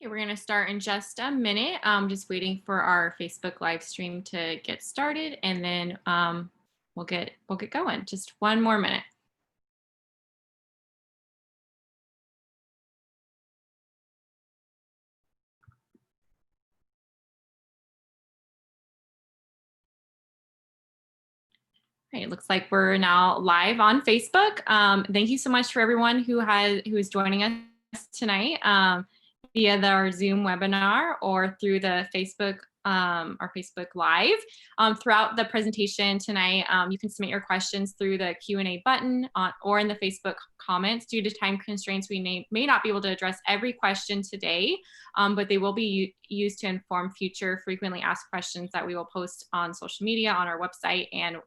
Okay, we're going to start in just a minute. Just waiting for our Facebook live stream to get started, and then we'll get going. Just one more minute. Okay, it looks like we're now live on Facebook. Thank you so much for everyone who is joining us tonight via our Zoom webinar or through the Facebook our Facebook Live. Throughout the presentation tonight, you can submit your questions through the Q&A button or in the Facebook comments. Due to time constraints, we may not be able to address every question today, but they will be used to inform future frequently asked questions that we will post on social media, on our website, and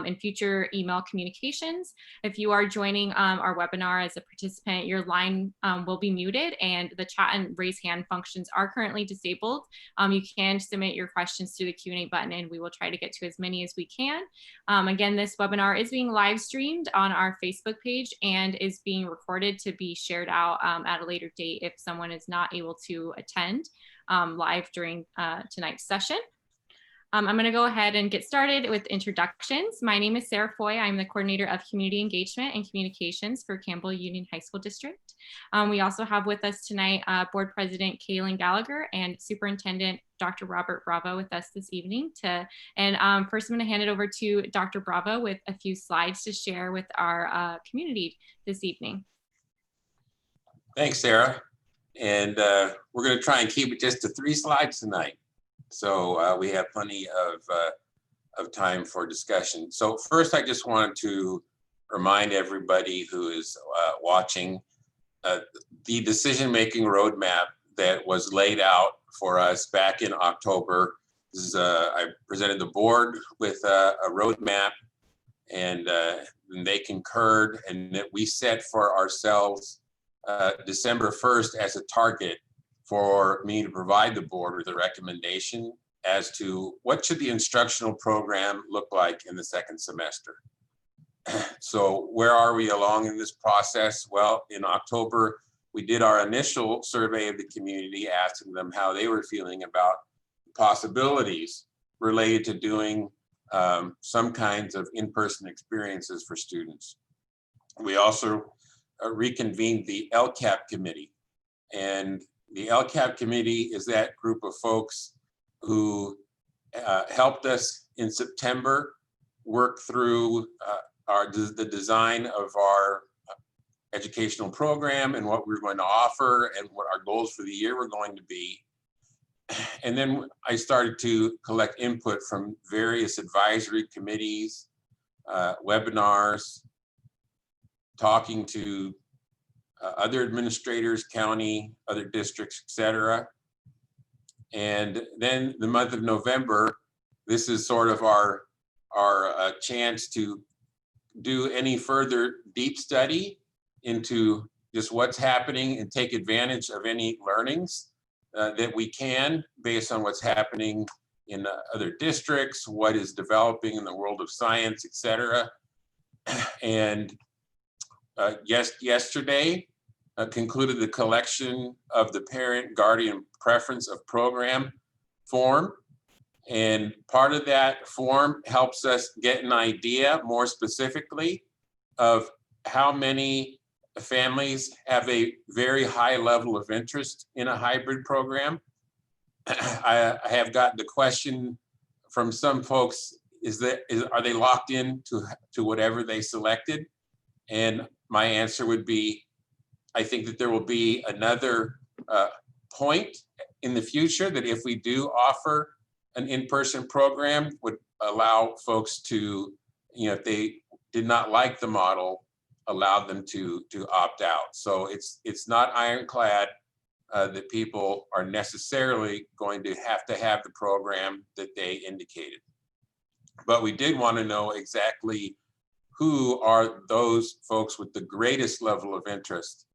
in future email communications. If you are joining our webinar as a participant, your line will be muted and the chat and raise hand functions are currently disabled. You can submit your questions through the Q&A button and we will try to get to as many as we can. Again, this webinar is being live streamed on our Facebook page and is being recorded to be shared out at a later date if someone is not able to attend live during tonight's session. I'm going to go ahead and get started with introductions. My name is Sarah Foy. I'm the coordinator of community engagement and communications for Campbell Union High School District. We also have with us tonight Board President Kaylin Gallagher and Superintendent Dr. Robert Bravo with us this evening. First I'm going to hand it over to Dr. Bravo with a few slides to share with our community this evening. Thanks, Sarah. And we're going to try and keep it just to 3 slides tonight. So we have plenty of time for discussion. So first, I just wanted to remind everybody who is watching the decision-making roadmap that was laid out for us back in October. This is I presented the board with a roadmap, and they concurred, and that we set for ourselves December 1st as a target for me to provide the board with a recommendation as to what should the instructional program look like in the 2nd semester. So where are we along in this process? Well, in October, we did our initial survey of the community, asking them how they were feeling about possibilities related to doing some kinds of in-person experiences for students. We also reconvened the Lcap Committee, and the Lcap Committee is that group of folks who helped us in September work through the design of our educational program and what we're going to offer and what our goals for the year were going to be. And then I started to collect input from various advisory committees, webinars, talking to other administrators, county, other districts, etc. And then the month of November, this is sort of our chance to do any further deep study into just what's happening and take advantage of any learnings that we can based on what's happening in other districts, what is developing in the world of science, etc. And yesterday, concluded the collection of the parent guardian preference of program form. And part of that form helps us get an idea more specifically of how many families have a very high level of interest in a hybrid program. I have gotten the question from some folks, are they locked in to whatever they selected? And my answer would be, I think that there will be another point in the future that if we do offer an in-person program, would allow folks to, if they did not like the model, allow them to opt out. So it's not ironclad that people are necessarily going to have the program that they indicated. But we did want to know exactly who are those folks with the greatest level of interest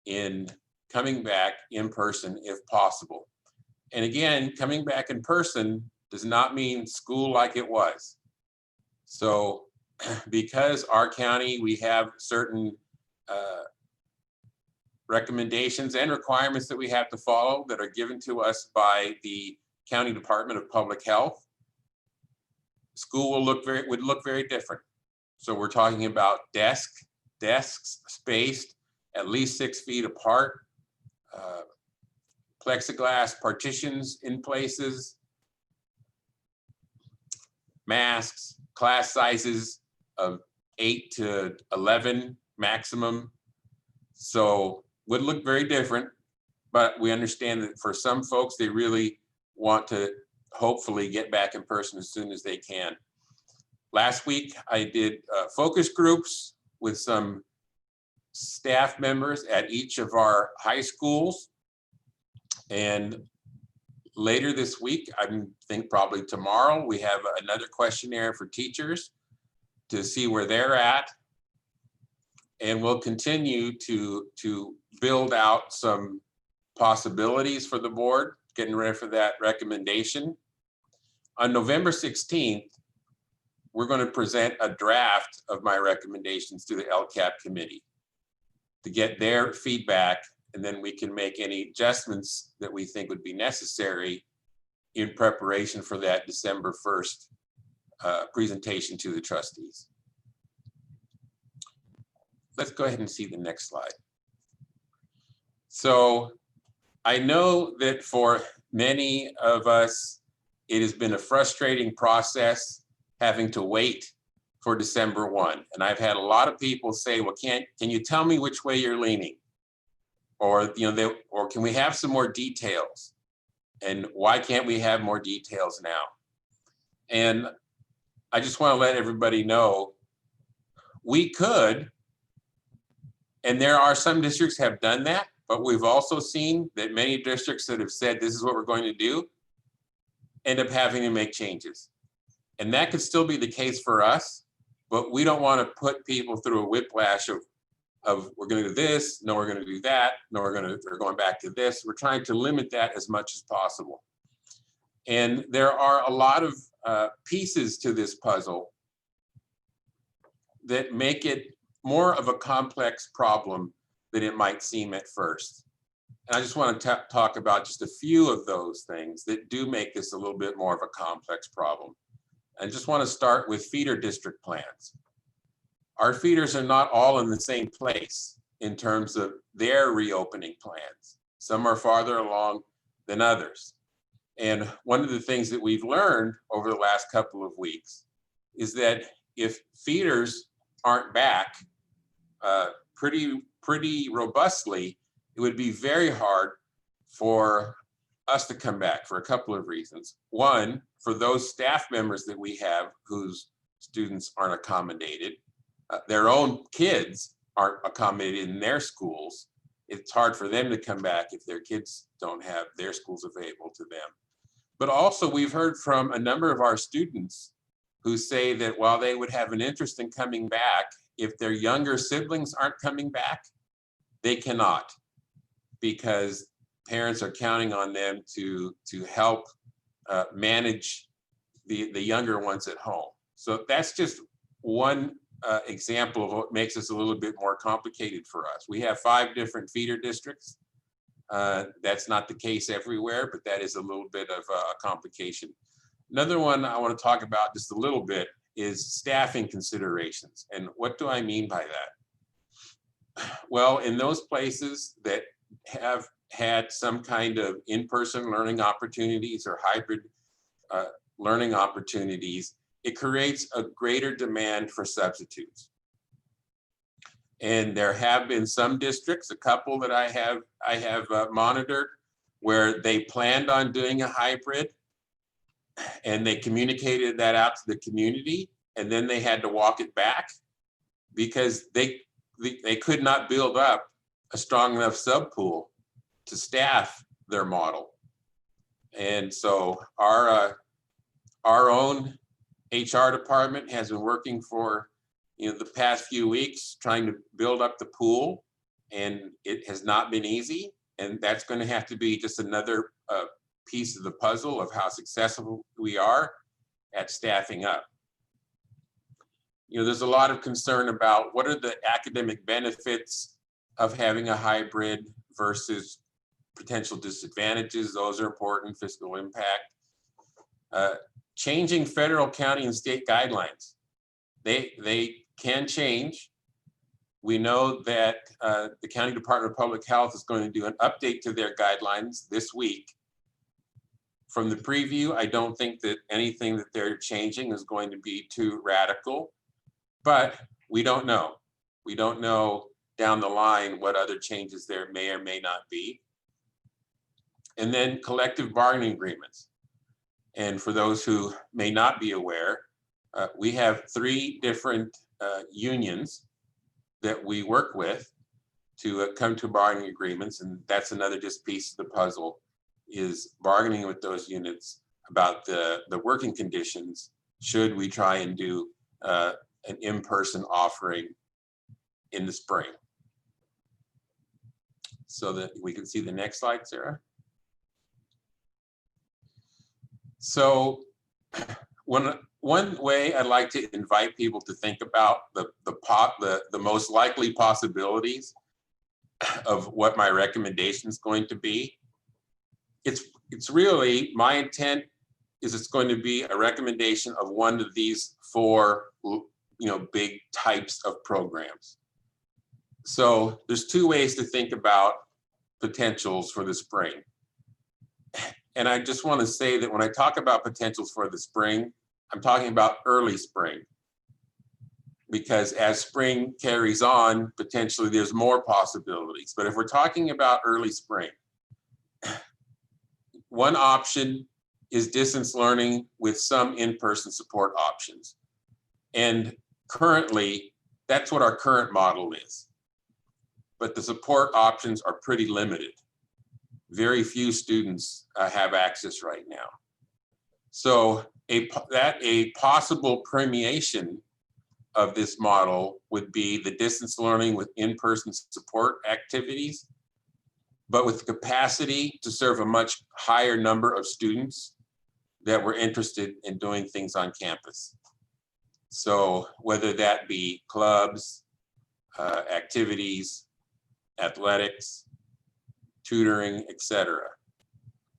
in coming back in person if possible. And again, coming back in person does not mean school like it was. So because our county, we have certain recommendations and requirements that we have to follow that are given to us by the County Department of Public Health, school would look very different. So we're talking about desks spaced at least 6 feet apart, plexiglass partitions in places, masks, class sizes of 8 to 11 maximum. So would look very different, but we understand that for some folks, they really want to hopefully get back in person as soon as they can. Last week, I did focus groups with some staff members at each of our high schools. And later this week, I think probably tomorrow, we have another questionnaire for teachers to see where they're at. And we'll continue to build out some possibilities for the board, getting ready for that recommendation. On November 16th, we're going to present a draft of my recommendations to the Lcap Committee to get their feedback, and then we can make any adjustments that we think would be necessary in preparation for that December 1st presentation to the trustees. Let's go ahead and see the next slide. So I know that for many of us, it has been a frustrating process having to wait for December 1. And I've had a lot of people say, well, can you tell me which way you're leaning? Or, or can we have some more details? And why can't we have more details now? And I just want to let everybody know we could, and there are some districts have done that, but we've also seen that many districts that have said this is what we're going to do end up having to make changes. And that could still be the case for us, but we don't want to put people through a whiplash of we're going to do this, no, we're going to do that, no, we're going back to this. We're trying to limit that as much as possible. And there are a lot of pieces to this puzzle that make it more of a complex problem than it might seem at first. And I just want to talk about just a few of those things that do make this a little bit more of a complex problem. I just want to start with feeder district plans. Our feeders are not all in the same place in terms of their reopening plans. Some are farther along than others. And one of the things that we've learned over the last couple of weeks is that if feeders aren't back pretty robustly, it would be very hard for us to come back for a couple of reasons. One, for those staff members that we have whose students aren't accommodated, their own kids aren't accommodated in their schools. It's hard for them to come back if their kids don't have their schools available to them. But also we've heard from a number of our students who say that while they would have an interest in coming back, if their younger siblings aren't coming back, they cannot, because parents are counting on them to help manage the younger ones at home. So that's just one example of what makes this a little bit more complicated for us. We have 5 different feeder districts. That's not the case everywhere, but that is a little bit of a complication. Another one I want to talk about just a little bit is staffing considerations. And what do I mean by that? Well, in those places that have had some kind of in-person learning opportunities or hybrid learning opportunities, it creates a greater demand for substitutes. And there have been some districts, a couple that I have monitored, where they planned on doing a hybrid and they communicated that out to the community, and then they had to walk it back because they could not build up a strong enough subpool to staff their model. And so our own HR department has been working for the past few weeks trying to build up the pool, and it has not been easy. And that's going to have to be just another piece of the puzzle of how successful we are at staffing up. There's a lot of concern about what are the academic benefits of having a hybrid versus potential disadvantages. Those are important. Fiscal impact. Changing federal, county, and state guidelines. They can change. We know that the County Department of Public Health is going to do an update to their guidelines this week. From the preview, I don't think that anything that they're changing is going to be too radical, but we don't know. We don't know down the line what other changes there may or may not be. And then collective bargaining agreements. And for those who may not be aware, we have 3 different unions that we work with to come to bargaining agreements. And that's another just piece of the puzzle, is bargaining with those units about the working conditions should we try and do an in-person offering in the spring. So that we can see the next slide, Sarah. So one way I'd like to invite people to think about the most likely possibilities of what my recommendation is going to be. It's really, my intent is it's going to be a recommendation of one of these 4 big types of programs. So there's 2 ways to think about potentials for the spring. And I just want to say that when I talk about potentials for the spring, I'm talking about early spring. Because as spring carries on, potentially there's more possibilities. But if we're talking about early spring, one option is distance learning with some in-person support options. And currently, that's what our current model is. But the support options are pretty limited. Very few students have access right now. So a possible permeation of this model would be the distance learning with in-person support activities, but with the capacity to serve a much higher number of students that were interested in doing things on campus. So whether that be clubs, activities, athletics, tutoring, etc.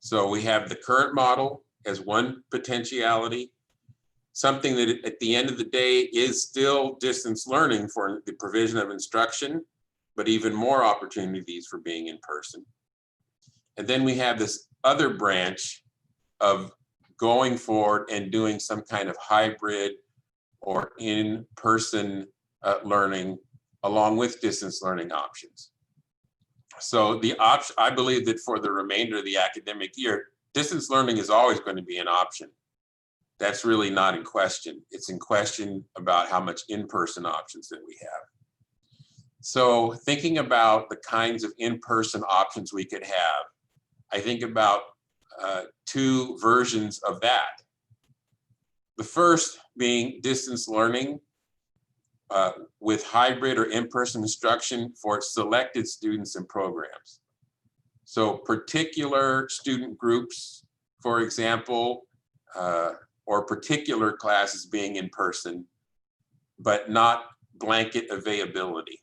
So we have the current model as one potentiality, something that at the end of the day is still distance learning for the provision of instruction, but even more opportunities for being in person. And then we have this other branch of going forward and doing some kind of hybrid or in-person learning along with distance learning options. So I believe that for the remainder of the academic year, distance learning is always going to be an option. That's really not in question. It's in question about how much in-person options that we have. So thinking about the kinds of in-person options we could have, I think about 2 versions of that. The first being distance learning with hybrid or in-person instruction for selected students and programs. So particular student groups, for example, or particular classes being in person, but not blanket availability.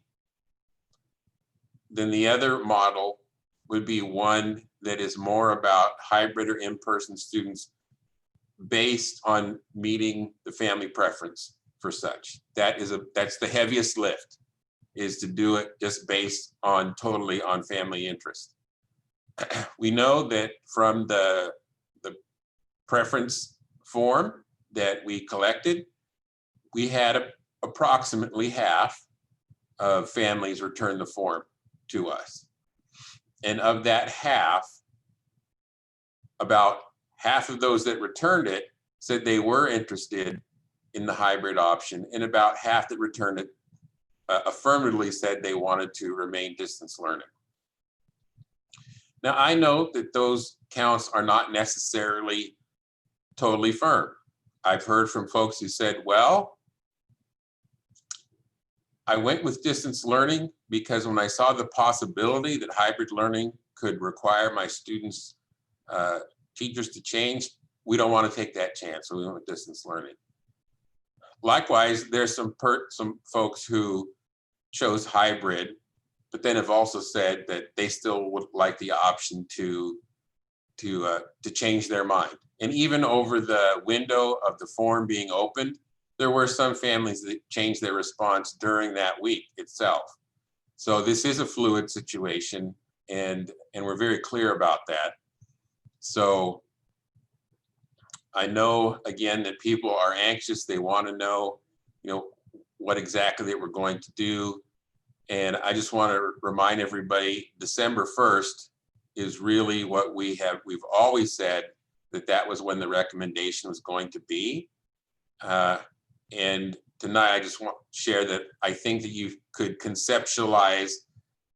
Then the other model would be one that is more about hybrid or in-person students based on meeting the family preference for such. That's the heaviest lift, is to do it just based on totally on family interest. We know that from the preference form that we collected, we had approximately half of families return the form to us. And of that half, about half of those that returned it said they were interested in the hybrid option, and about half that returned it affirmatively said they wanted to remain distance learning. Now, I know that those counts are not necessarily totally firm. I've heard from folks who said, well, I went with distance learning because when I saw the possibility that hybrid learning could require my students, teachers to change, we don't want to take that chance, so we went with distance learning. Likewise, there's some folks who chose hybrid but then have also said that they still would like the option to change their mind. And even over the window of the form being opened, there were some families that changed their response during that week itself. So this is a fluid situation, and we're very clear about that. So I know, again, that people are anxious. They want to know, what exactly that we're going to do. And I just want to remind everybody, December 1st is really what we've always said that was when the recommendation was going to be. And tonight, I just want to share that I think that you could conceptualize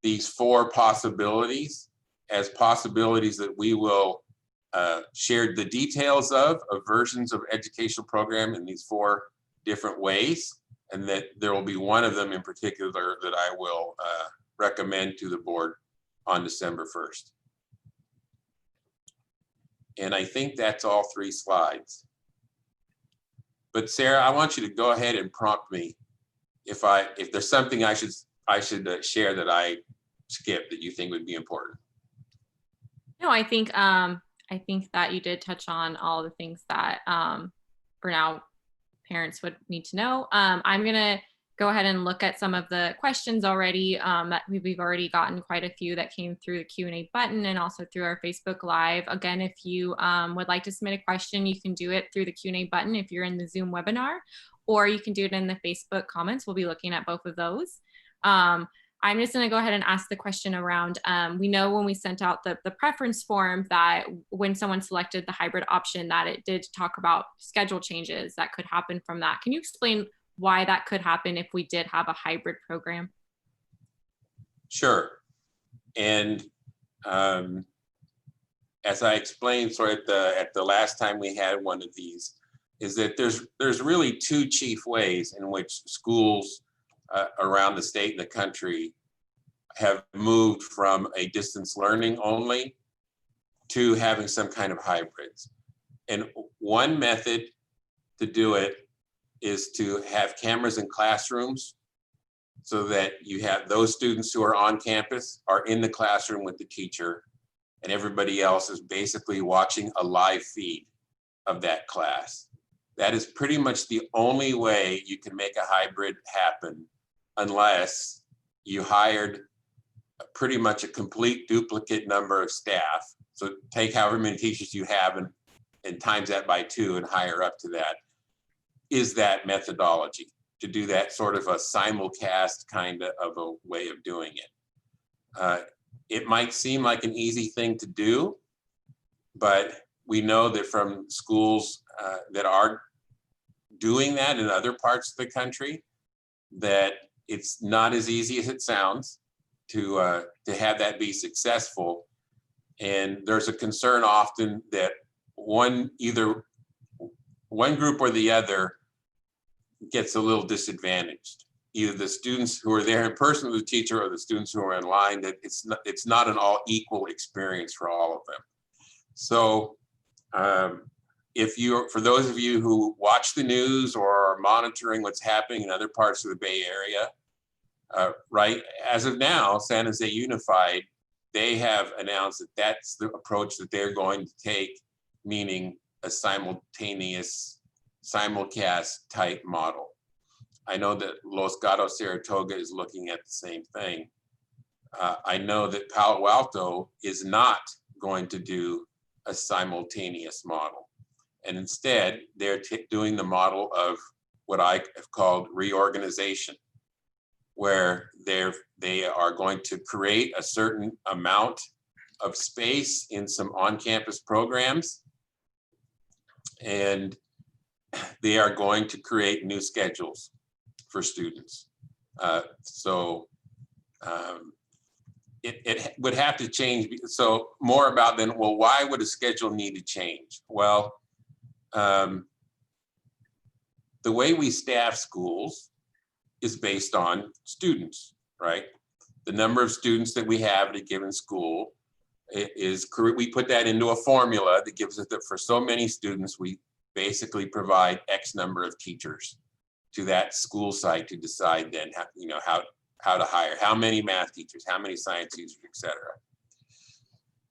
these 4 possibilities as possibilities that we will share the details of versions of educational program in these 4 different ways, and that there will be one of them in particular that I will recommend to the board on December 1st. And I think that's all 3 slides. But Sarah, I want you to go ahead and prompt me if there's something I should share that I skipped that you think would be important. No, I think that you did touch on all the things that for now parents would need to know. I'm gonna go ahead and look at some of the questions already that we've already gotten quite a few that came through the Q&A button and also through our Facebook Live. Again, if you would like to submit a question, you can do it through the Q&A button if you're in the Zoom webinar, or you can do it in the Facebook comments. We'll be looking at both of those. I'm just going to go ahead and ask the question around, we know when we sent out the preference form that when someone selected the hybrid option that it did talk about schedule changes that could happen from that. Can you explain why that could happen if we did have a hybrid program? Sure. And as I explained sort of at the last time we had one of these, is that there's really 2 chief ways in which schools around the state and the country have moved from a distance learning only to having some kind of hybrids. And one method to do it is to have cameras in classrooms so that you have those students who are on campus are in the classroom with the teacher, and everybody else is basically watching a live feed of that class. That is pretty much the only way you can make a hybrid happen, unless you hired pretty much a complete duplicate number of staff. So take however many teachers you have and times that by 2 and hire up to that. Is that methodology to do that sort of a simulcast kind of a way of doing it. It might seem like an easy thing to do, but we know that from schools that are doing that in other parts of the country, that it's not as easy as it sounds to have that be successful. And there's a concern often that either one group or the other gets a little disadvantaged. Either the students who are there in person with the teacher or the students who are online, that it's not an all equal experience for all of them. So for those of you who watch the news or are monitoring what's happening in other parts of the Bay Area, right, as of now, San Jose Unified, they have announced that that's the approach that they're going to take, meaning a simultaneous simulcast type model. I know that Los Gatos Saratoga is looking at the same thing. I know that Palo Alto is not going to do a simultaneous model. And instead, they're doing the model of what I have called reorganization, where they are going to create a certain amount of space in some on-campus programs, and they are going to create new schedules for students. It would have to change. So more about then, well, why would a schedule need to change? Well, the way we staff schools is based on students, right? The number of students that we have at a given school we put that into a formula that gives us that for so many students, we basically provide X number of teachers to that school site to decide then how to hire, how many math teachers, how many science teachers, et cetera.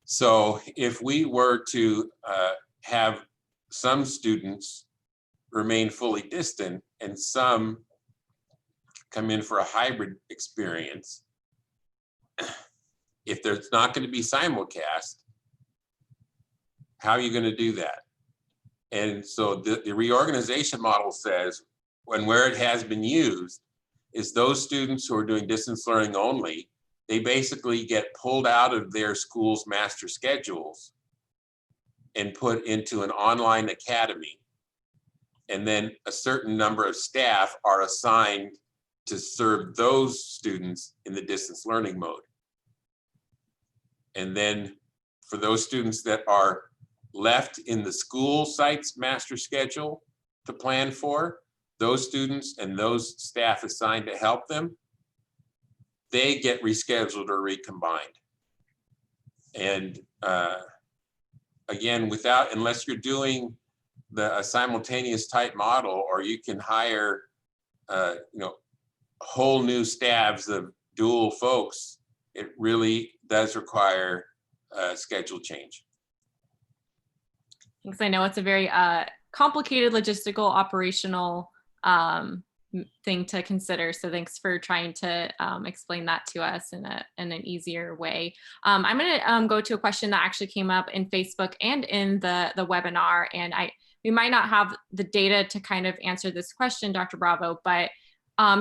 So if we were to have some students remain fully distant and some come in for a hybrid experience, if there's not going to be simulcast, how are you going to do that? And so the reorganization model says, where it has been used, is those students who are doing distance learning only, they basically get pulled out of their school's master schedules and put into an online academy. And then a certain number of staff are assigned to serve those students in the distance learning mode. And then for those students that are left in the school site's master schedule to plan for, those students and those staff assigned to help them, they get rescheduled or recombined. And again, unless you're doing a simultaneous type model, or you can hire whole new staffs of dual folks, it really does require a schedule change. Because I know it's a very complicated logistical operational thing to consider. So thanks for trying to explain that to us in an easier way. I'm going to go to a question that actually came up in Facebook and in the webinar. And we might not have the data to kind of answer this question, Dr. Bravo, but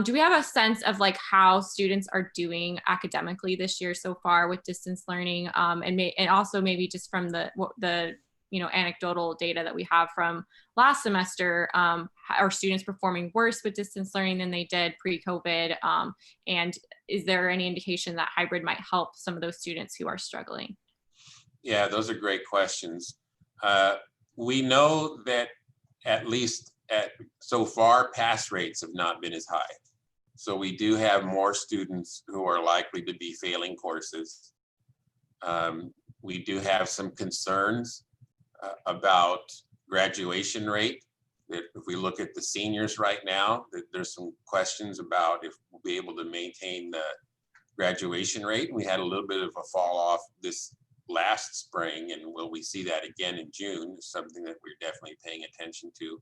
do we have a sense of like how students are doing academically this year so far with distance learning, and also maybe just from the anecdotal data that we have from last semester? Are students performing worse with distance learning than they did pre-COVID? And is there any indication that hybrid might help some of those students who are struggling? Yeah, those are great questions. We know that at least so far, pass rates have not been as high. So we do have more students who are likely to be failing courses. We do have some concerns about graduation rate. That if we look at the seniors right now, that there's some questions about if we'll be able to maintain the graduation rate. We had a little bit of a fall off this last spring, and will we see that again in June? Is something that we're definitely paying attention to.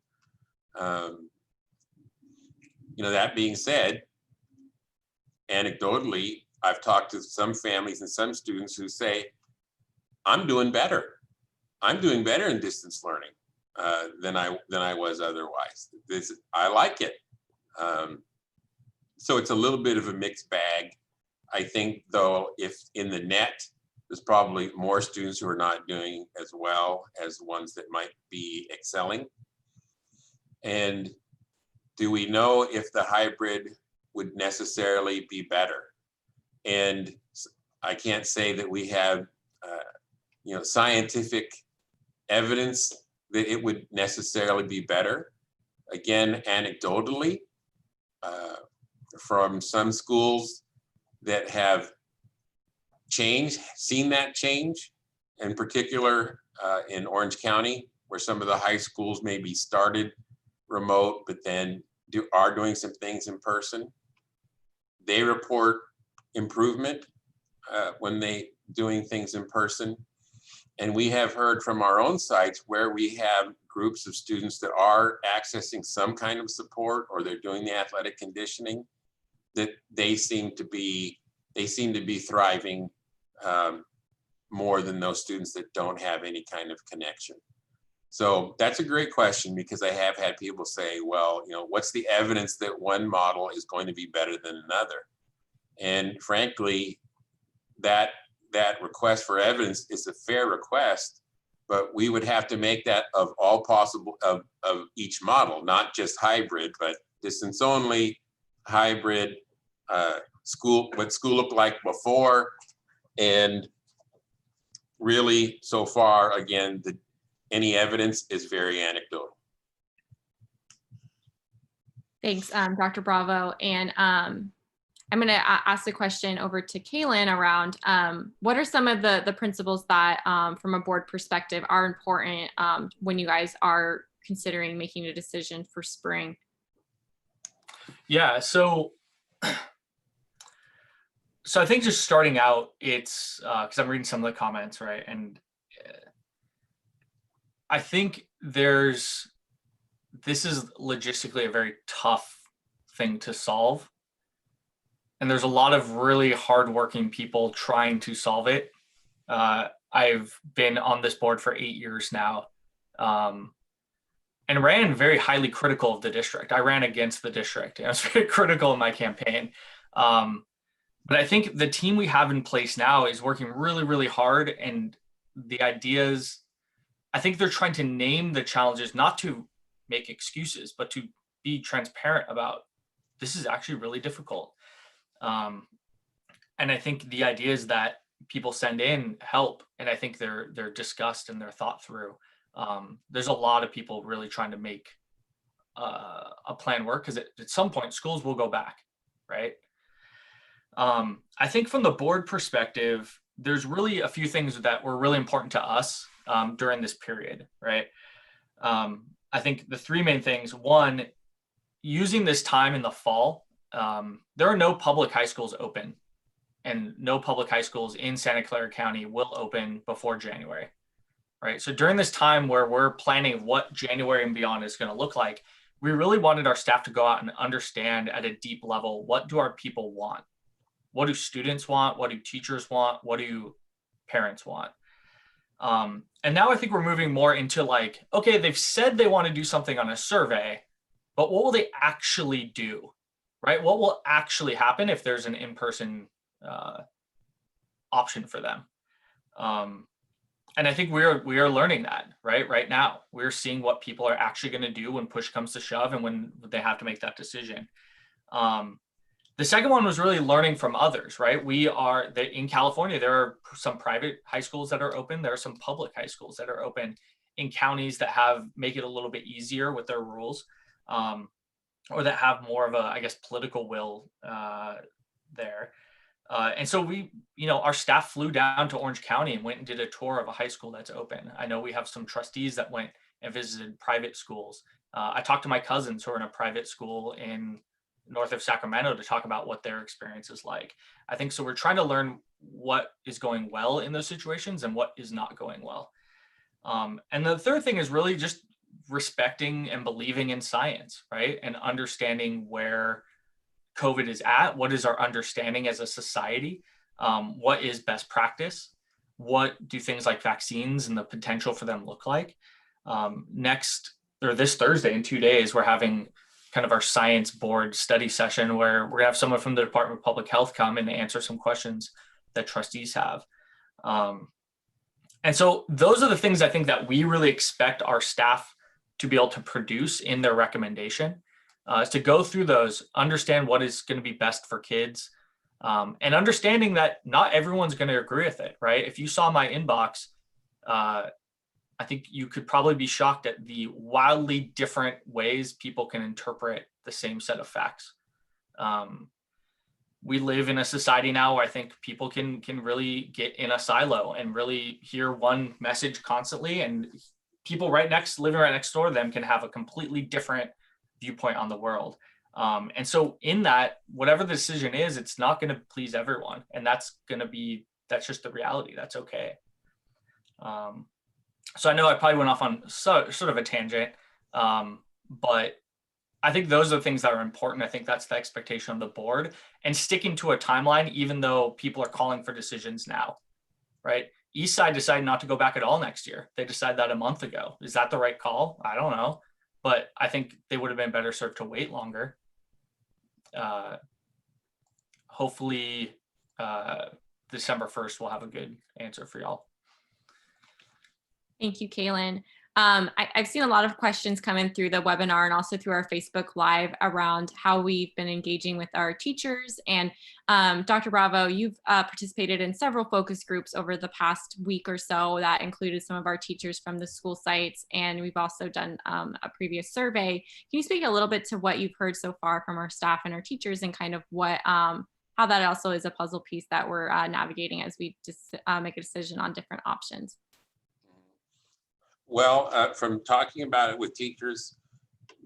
That being said, anecdotally, I've talked to some families and some students who say, I'm doing better. I'm doing better in distance learning than I was otherwise. I like it. So it's a little bit of a mixed bag. I think though, if in the net, there's probably more students who are not doing as well as ones that might be excelling. And do we know if the hybrid would necessarily be better? And I can't say that we have scientific evidence that it would necessarily be better. Again, anecdotally, from some schools that have seen that change, in particular in Orange County, where some of the high schools maybe started remote, but then are doing some things in person. They report improvement when they doing things in person. And we have heard from our own sites where we have groups of students that are accessing some kind of support, or they're doing the athletic conditioning, that they seem to be thriving more than those students that don't have any kind of connection. So that's a great question, because I have had people say, well, what's the evidence that one model is going to be better than another? And frankly, that request for evidence is a fair request, but we would have to make that of all possible of each model, not just hybrid, but distance only, hybrid, what school looked like before. And really, so far, again, any evidence is very anecdotal. Thanks, Dr. Bravo. And I'm going to ask a question over to Kaylin around what are some of the principles that, from a board perspective, are important when you guys are considering making a decision for spring? Yeah, so So I think just starting out, it's because I'm reading some of the comments, right? And I think this is logistically a very tough thing to solve. And there's a lot of really hardworking people trying to solve it. I've been on this board for 8 years now, and ran very highly critical of the district. I ran against the district. I was very critical in my campaign. But I think the team we have in place now is working really, really hard. And the ideas, I think they're trying to name the challenges, not to make excuses, but to be transparent about this is actually really difficult. And I think the ideas that people send in help, and I think they're discussed and they're thought through. There's a lot of people really trying to make a plan work, because at some point schools will go back, right? I think from the board perspective, there's really a few things that were really important to us during this period, right? I think the three main things: one, using this time in the fall, there are no public high schools open, and no public high schools in Santa Clara County will open before January, right? So during this time where we're planning what January and beyond is going to look like, we really wanted our staff to go out and understand at a deep level, what do our people want? What do students want? What do teachers want? What do parents want? And now I think we're moving more into like, okay, they've said they want to do something on a survey, but what will they actually do, right? What will actually happen if there's an in-person option for them? And I think we are learning that, right now. We're seeing what people are actually going to do when push comes to shove and when they have to make that decision. The second one was really learning from others, right? In California, there are some private high schools that are open. There are some public high schools that are open in counties that make it a little bit easier with their rules, or that have more of a, I guess, political will there. And so our staff flew down to Orange County and went and did a tour of a high school that's open. I know we have some trustees that went and visited private schools. I talked to my cousins who are in a private school in north of Sacramento to talk about what their experience is like. I think so. We're trying to learn what is going well in those situations and what is not going well. And the third thing is really just respecting and believing in science, right? And understanding where COVID is at. What is our understanding as a society? What is best practice? What do things like vaccines and the potential for them look like? This Thursday, in 2 days, we're having kind of our science board study session where we're gonna have someone from the Department of Public Health come and answer some questions that trustees have. And so those are the things I think that we really expect our staff to be able to produce in their recommendation, is to go through those, understand what is going to be best for kids, and understanding that not everyone's going to agree with it, right? If you saw my inbox, I think you could probably be shocked at the wildly different ways people can interpret the same set of facts. We live in a society now where I think people can really get in a silo and really hear one message constantly, and people living right next door to them can have a completely different viewpoint on the world. And so in that, whatever the decision is, it's not going to please everyone. And that's just the reality. That's okay. So I know I probably went off on sort of a tangent, but I think those are the things that are important. I think that's the expectation of the board, and sticking to a timeline, even though people are calling for decisions now, right? Eastside decided not to go back at all next year. They decided that a month ago. Is that the right call? I don't know, but I think they would have been better served to wait longer. Hopefully December 1st, we'll have a good answer for y'all. Thank you, Kaylin. I've seen a lot of questions come in through the webinar and also through our Facebook Live around how we've been engaging with our teachers. And Dr. Bravo, you've participated in several focus groups over the past week or so that included some of our teachers from the school sites. And we've also done a previous survey. Can you speak a little bit to what you've heard so far from our staff and our teachers, and kind of what how that also is a puzzle piece that we're navigating as we just make a decision on different options? Well, from talking about it with teachers,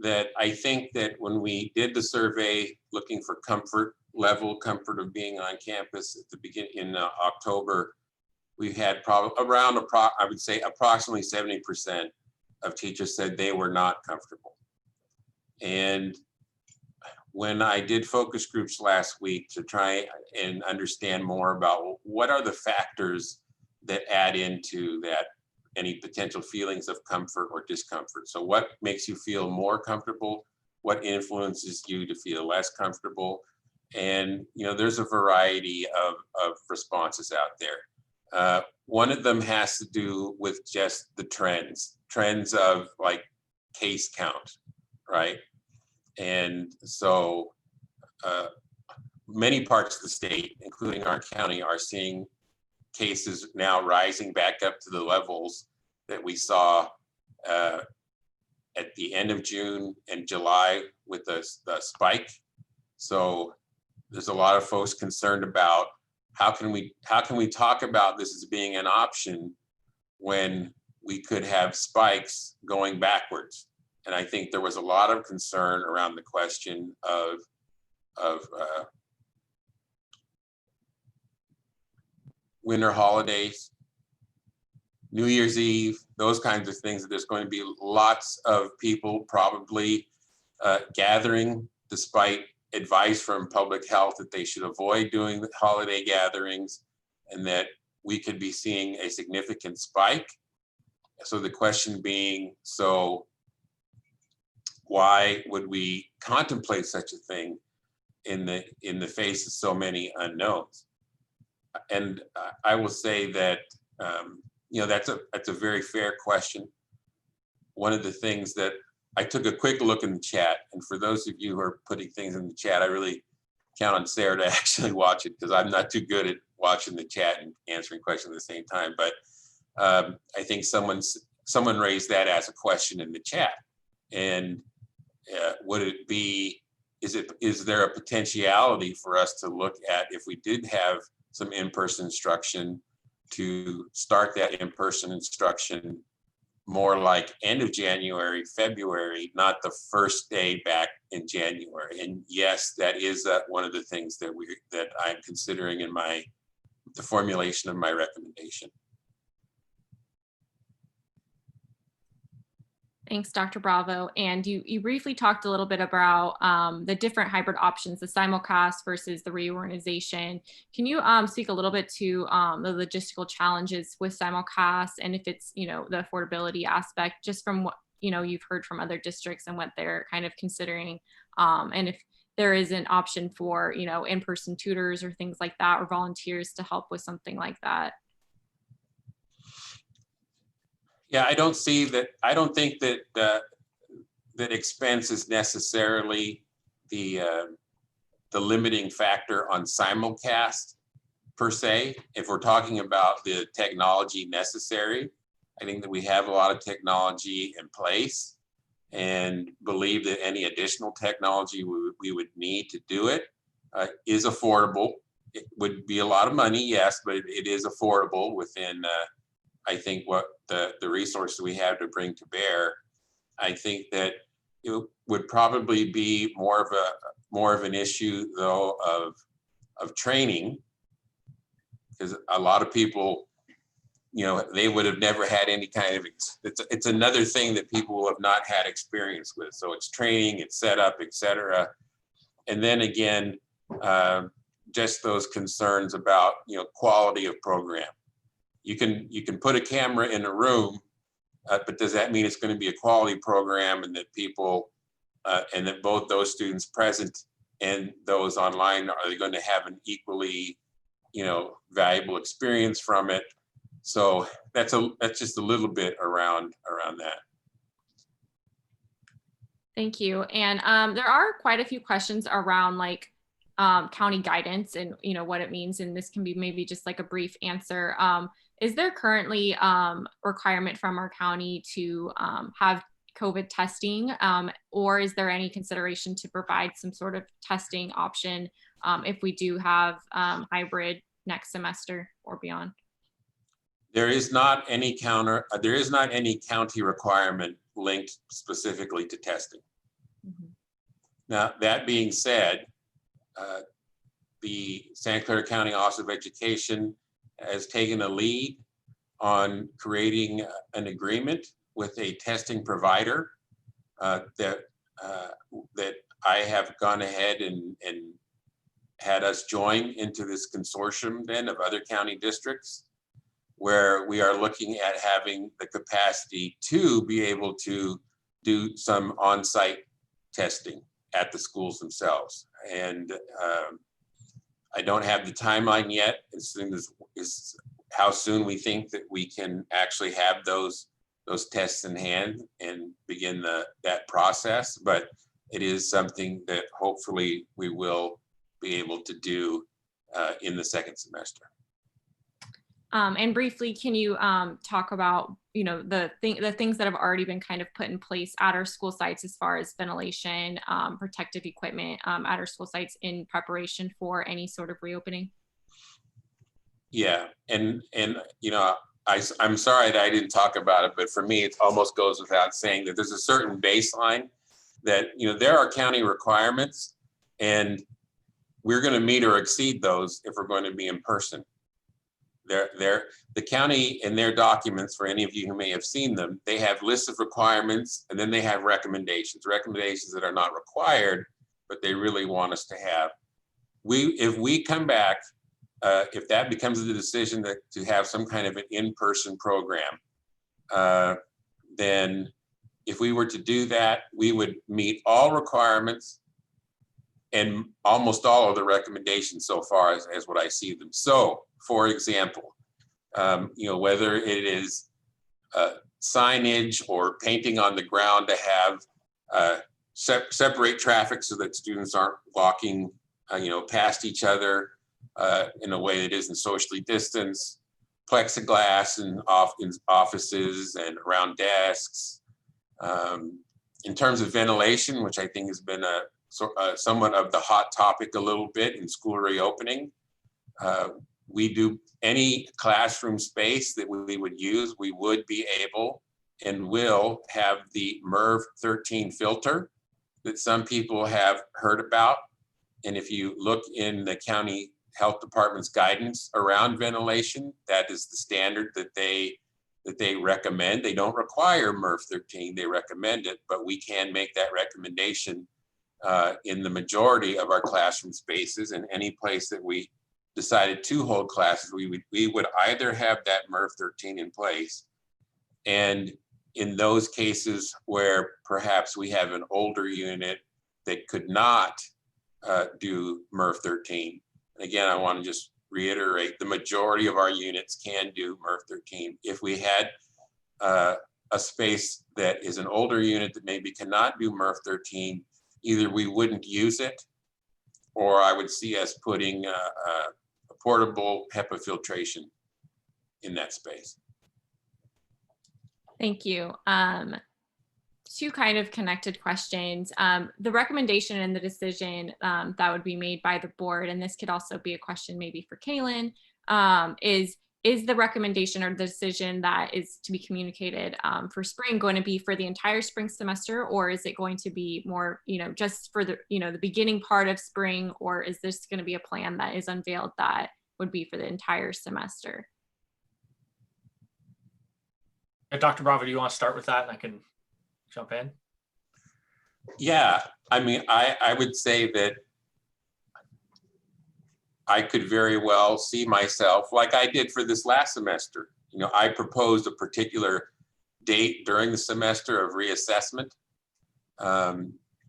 that I think that when we did the survey looking for comfort level comfort of being on campus at the beginning in October, we had probably around, I would say approximately 70% of teachers said they were not comfortable. And when I did focus groups last week to try and understand more about what are the factors that add into that, any potential feelings of comfort or discomfort. So what makes you feel more comfortable? What influences you to feel less comfortable? And there's a variety of responses out there. One of them has to do with just the trends of like case count, right? And so many parts of the state, including our county, are seeing cases now rising back up to the levels that we saw at the end of June and July with the spike. So there's a lot of folks concerned about how can we talk about this as being an option when we could have spikes going backwards. And I think there was a lot of concern around the question of winter holidays, New Year's Eve, those kinds of things, that there's going to be lots of people probably gathering, despite advice from public health that they should avoid doing the holiday gatherings, and that we could be seeing a significant spike. So the question being, so why would we contemplate such a thing in the face of so many unknowns? And I will say that that's a very fair question. One of the things that I took a quick look in the chat, and for those of you who are putting things in the chat, I really count on Sarah to actually watch it, because I'm not too good at watching the chat and answering questions at the same time. But I think someone raised that as a question in the chat. And would it be, is there a potentiality for us to look at, if we did have some in-person instruction, to start that in-person instruction more like end of January, February, not the first day back in January? And yes, that is one of the things that I'm considering in the formulation of my recommendation. Thanks, Dr. Bravo. And you briefly talked a little bit about the different hybrid options, the simulcast versus the reorganization. Can you speak a little bit to the logistical challenges with simulcast, and if it's, the affordability aspect, just from what, you've heard from other districts and what they're kind of considering, and if there is an option for, in-person tutors or things like that, or volunteers to help with something like that? Yeah, I don't think that that expense is necessarily the limiting factor on simulcast per se. If we're talking about the technology necessary, I think that we have a lot of technology in place, and believe that any additional technology we would need to do it is affordable. It would be a lot of money, yes, but it is affordable within I think what the resources we have to bring to bear. I think that it would probably be more of an issue though of training, because a lot of people, they would have never had any kind of, it's another thing that people will have not had experience with. So it's training, it's setup, et cetera. And then again, just those concerns about, quality of program. You can put a camera in a room, but does that mean it's going to be a quality program, and that people, and that both those students present and those online, are they going to have an equally, valuable experience from it? So that's just a little bit around that. Thank you. And there are quite a few questions around like county guidance and what it means, and this can be maybe just like a brief answer. Is there currently requirement from our county to have COVID testing, or is there any consideration to provide some sort of testing option if we do have hybrid next semester or beyond? There is not any county requirement linked specifically to testing. Mm-hmm. Now, that being said, the Santa Clara County Office of Education has taken a lead on creating an agreement with a testing provider that I have gone ahead and had us join into this consortium then of other county districts, where we are looking at having the capacity to be able to do some on-site testing at the schools themselves. And I don't have the timeline yet as soon as how soon we think that we can actually have those tests in hand and begin that process. But it is something that hopefully we will be able to do in the second semester. And briefly, can you talk about, the things that have already been kind of put in place at our school sites as far as ventilation, protective equipment at our school sites in preparation for any sort of reopening? Yeah, and I'm sorry that I didn't talk about it, but for me, it almost goes without saying that there's a certain baseline that, there are county requirements, and we're going to meet or exceed those if we're going to be in person. The county in their documents, for any of you who may have seen them, they have lists of requirements, and then they have recommendations that are not required, but they really want us to have. If we come back, if that becomes the decision to have some kind of an in-person program, then if we were to do that, we would meet all requirements and almost all of the recommendations so far as what I see them. So, for example, whether it is signage or painting on the ground to have separate traffic so that students aren't walking, past each other in a way that isn't socially distanced, plexiglass in offices and around desks. In terms of ventilation, which I think has been somewhat of the hot topic a little bit in school reopening, we do any classroom space that we would use, we would be able and will have the MERV 13 filter that some people have heard about. And if you look in the county health department's guidance around ventilation, that is the standard that they recommend. They don't require MERV 13, they recommend it, but we can make that recommendation in the majority of our classroom spaces. And any place that we decided to hold classes, we would either have that MERV 13 in place, and in those cases where perhaps we have an older unit that could not do MERV 13. And again, I want to just reiterate, the majority of our units can do MERV 13. If we had a space that is an older unit that maybe cannot do MERV 13, either we wouldn't use it, or I would see us putting a portable HEPA filtration in that space. Thank you. Two kind of connected questions. The recommendation and the decision that would be made by the board, and this could also be a question maybe for Kaylin, is the recommendation or the decision that is to be communicated for spring going to be for the entire spring semester, or is it going to be more, just for the, the beginning part of spring, or is this going to be a plan that is unveiled that would be for the entire semester? Dr. Bravo, do you want to start with that and I can jump in? Yeah, I mean, I would say that I could very well see myself, like I did for this last semester. I proposed a particular date during the semester of reassessment.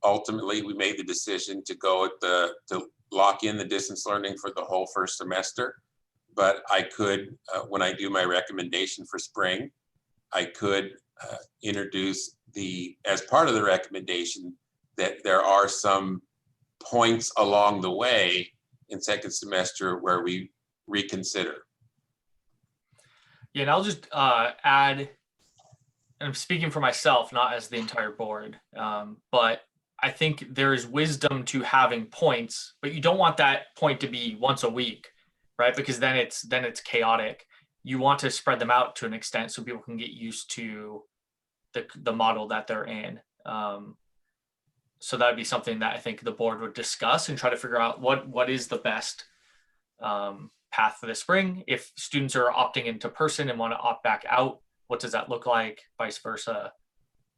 Ultimately, we made the decision to go to lock in the distance learning for the whole first semester. But I could, when I do my recommendation for spring, I could introduce as part of the recommendation that there are some points along the way in second semester where we reconsider. Yeah, and I'll just add, and I'm speaking for myself, not as the entire board, but I think there is wisdom to having points, but you don't want that point to be once a week, right? Because then it's chaotic. You want to spread them out to an extent so people can get used to the model that they're in. So that'd be something that I think the board would discuss and try to figure out what is the best path for the spring. If students are opting into person and want to opt back out, what does that look like? Vice versa.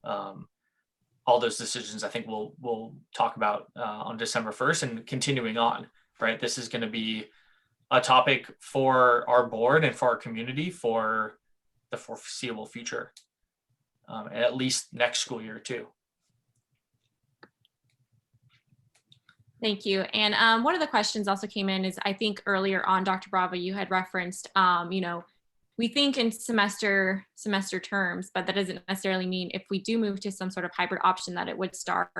All those decisions I think we'll talk about on December 1st and continuing on, right? This is going to be a topic for our board and for our community for the foreseeable future, and at least next school year too. Thank you. And one of the questions also came in is, I think earlier on, Dr. Bravo, you had referenced, we think in semester terms, but that doesn't necessarily mean if we do move to some sort of hybrid option that it would start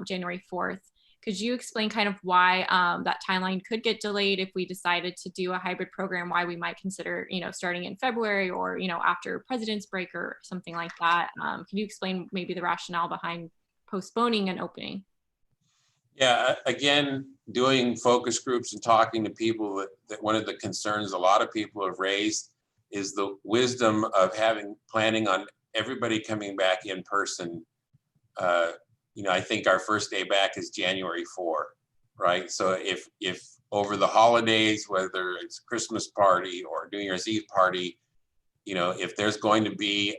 January 4th. Could you explain kind of why that timeline could get delayed if we decided to do a hybrid program, why we might consider, starting in February or, after President's break or something like that? Can you explain maybe the rationale behind postponing an opening? Yeah, again, doing focus groups and talking to people, that one of the concerns a lot of people have raised is the wisdom of planning on everybody coming back in person. I think our first day back is January 4, right? So if over the holidays, whether it's Christmas party or New Year's Eve party, if there's going to be,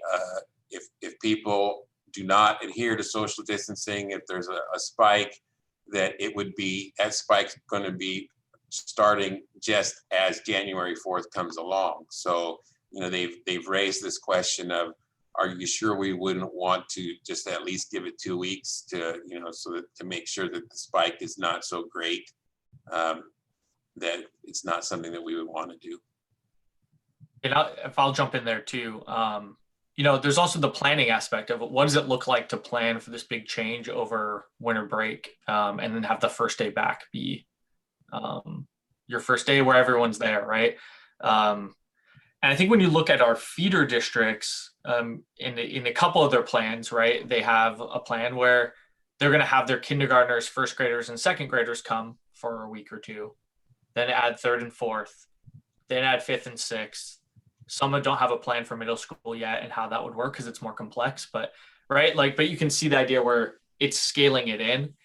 if people do not adhere to social distancing, if there's a spike, that that spike's going to be starting just as January 4th comes along. So, they've raised this question of, are you sure we wouldn't want to just at least give it 2 weeks to, so that to make sure that the spike is not so great, that it's not something that we would want to do. And if I'll jump in there too, there's also the planning aspect of it. What does it look like to plan for this big change over winter break, and then have the first day back be your first day where everyone's there, right? And I think when you look at our feeder districts, in a couple of their plans, right, they have a plan where they're going to have their kindergartners, first graders, and second graders come for a week or two, then add third and fourth, then add fifth and sixth. Some don't have a plan for middle school yet and how that would work because it's more complex, but right, but you can see the idea where it's scaling it in.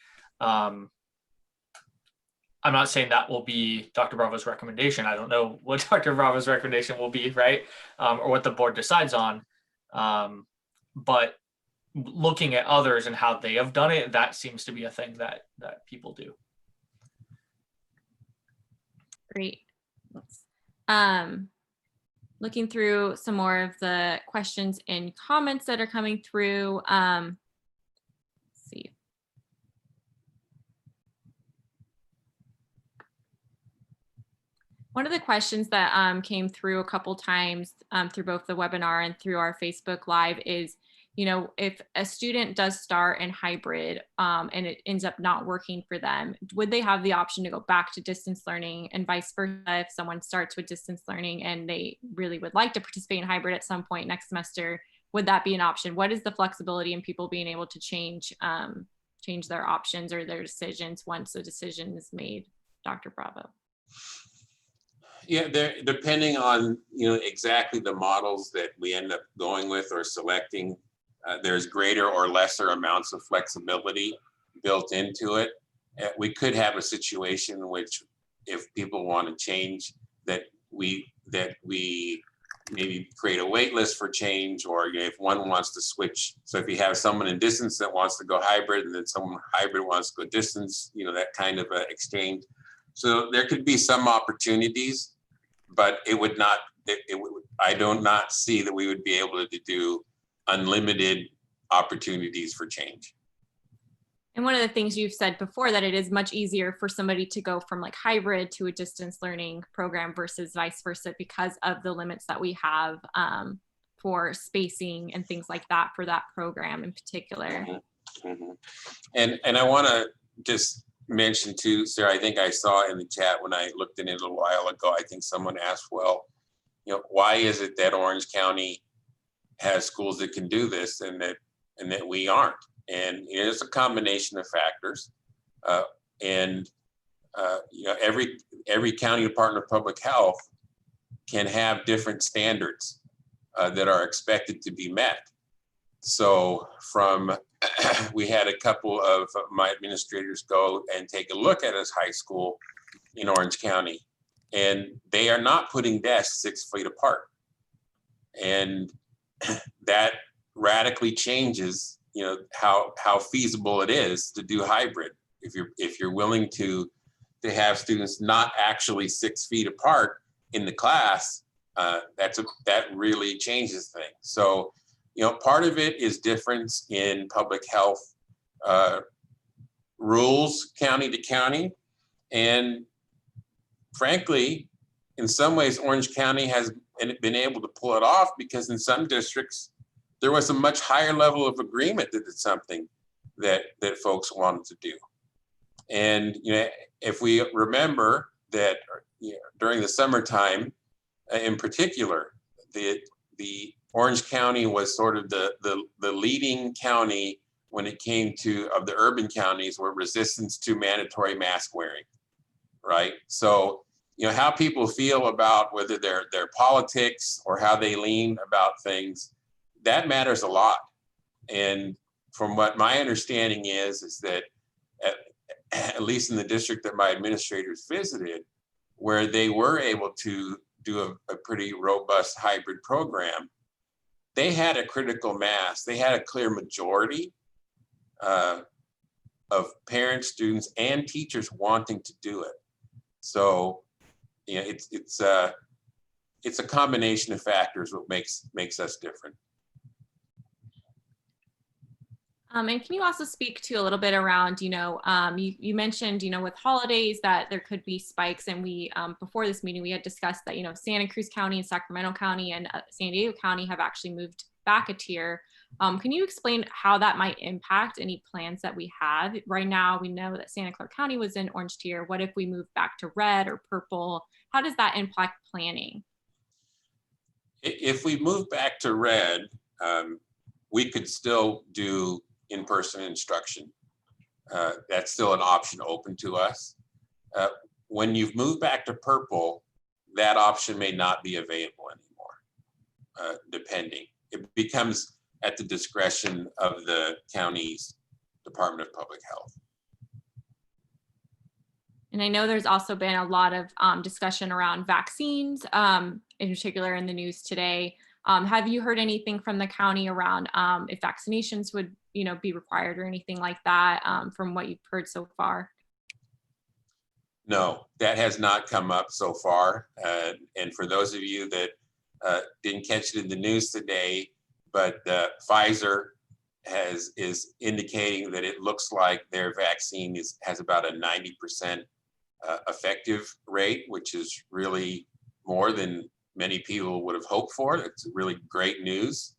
I'm not saying that will be Dr. Bravo's recommendation. I don't know what Dr. Bravo's recommendation will be, right? Or what the board decides on. But looking at others and how they have done it, that seems to be a thing that people do. Great. Looking through some more of the questions and comments that are coming through. Let's see. One of the questions that came through a couple times through both the webinar and through our Facebook Live is, if a student does start in hybrid and it ends up not working for them, would they have the option to go back to distance learning, and vice versa? If someone starts with distance learning and they really would like to participate in hybrid at some point next semester, would that be an option? What is the flexibility in people being able to change their options or their decisions once the decision is made? Dr. Bravo. Yeah, depending on exactly the models that we end up going with or selecting, there's greater or lesser amounts of flexibility built into it. We could have a situation in which, if people want to change, that we maybe create a wait list for change, or if one wants to switch. So if you have someone in distance that wants to go hybrid, and then someone hybrid wants to go distance, that kind of exchange. So there could be some opportunities, but I do not see that we would be able to do unlimited opportunities for change. And one of the things you've said before, that it is much easier for somebody to go from hybrid to a distance learning program versus vice versa, because of the limits that we have for spacing and things like that for that program in particular. Mm-hmm. Mm-hmm. And I want to just mention too, Sarah, I think I saw in the chat when I looked in it a little while ago, I think someone asked, well, why is it that Orange County has schools that can do this and that we aren't? And it's a combination of factors. Every county department of public health can have different standards that are expected to be met. So from we had a couple of my administrators go and take a look at his high school in Orange County, and they are not putting desks 6 feet apart. And that radically changes, how feasible it is to do hybrid. If you're willing to have students not actually 6 feet apart in the class, that really changes things. So, part of it is difference in public health rules, county to county. And frankly, in some ways, Orange County has been able to pull it off because in some districts, there was a much higher level of agreement that it's something that folks wanted to do. And, if we remember that during the summertime, in particular, the Orange County was sort of the leading county when it came to of the urban counties where resistance to mandatory mask wearing, right? So, how people feel about whether their politics or how they lean about things, that matters a lot. And from what my understanding is that at least in the district that my administrators visited, where they were able to do a pretty robust hybrid program, they had a critical mass. They had a clear majority of parents, students, and teachers wanting to do it. So, it's a combination of factors what makes us different. And can you also speak to a little bit around, you mentioned, with holidays that there could be spikes, and we, before this meeting, we had discussed that, Santa Cruz County and Sacramento County and San Diego County have actually moved back a tier. Can you explain how that might impact any plans that we have? Right now, we know that Santa Clara County was in orange tier. What if we move back to red or purple? How does that impact planning? If we move back to red, we could still do in-person instruction. That's still an option open to us. When you've moved back to purple, that option may not be available anymore, depending. It becomes at the discretion of the county's Department of Public Health. And I know there's also been a lot of discussion around vaccines, in particular in the news today. Have you heard anything from the county around if vaccinations would, be required or anything like that from what you've heard so far? No, that has not come up so far. And for those of you that didn't catch it in the news today, but Pfizer is indicating that it looks like their vaccine has about a 90% effective rate, which is really more than many people would have hoped for. It's really great news.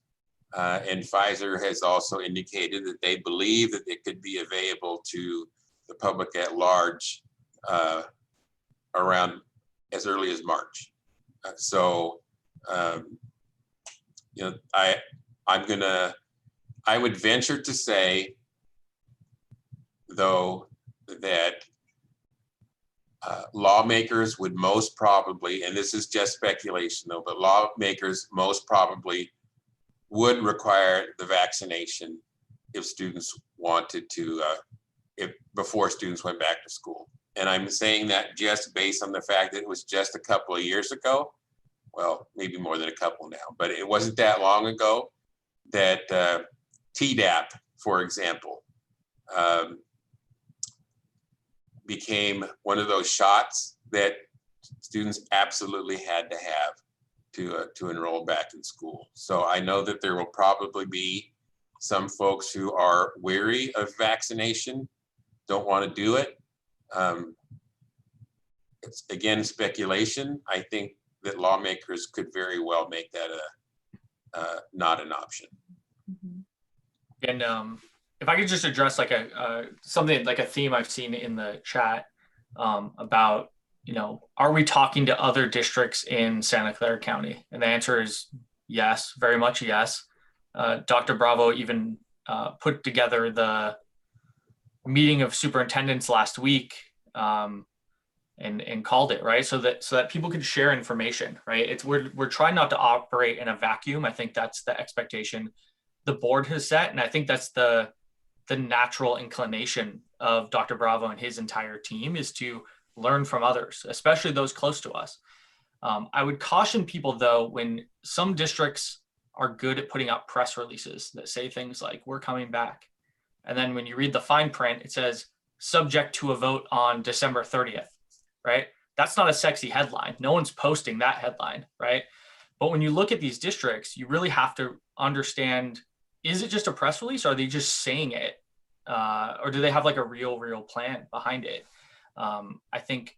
And Pfizer has also indicated that they believe that it could be available to the public at large around as early as March. I would venture to say, though, that lawmakers would most probably, and this is just speculation though, but lawmakers most probably would require the vaccination if students wanted to, before students went back to school. And I'm saying that just based on the fact that it was just a couple of years ago, well, maybe more than a couple now, but it wasn't that long ago that Tdap, for example, became one of those shots that students absolutely had to have to enroll back in school. So I know that there will probably be some folks who are weary of vaccination, don't want to do it. It's again speculation. I think that lawmakers could very well make that not an option. And if I could just address like something like a theme I've seen in the chat about, are we talking to other districts in Santa Clara County? And the answer is yes, very much yes. Dr. Bravo even put together the meeting of superintendents last week and called it, right? So that people could share information, right? We're trying not to operate in a vacuum. I think that's the expectation the board has set. And I think that's the the natural inclination of Dr. Bravo and his entire team is to learn from others, especially those close to us. I would caution people, though, when some districts are good at putting out press releases that say things like, we're coming back. And then when you read the fine print, it says, subject to a vote on December 30th, right? That's not a sexy headline. No one's posting that headline, right? But when you look at these districts, you really have to understand, is it just a press release? Or are they just saying it? Or do they have like a real plan behind it? I think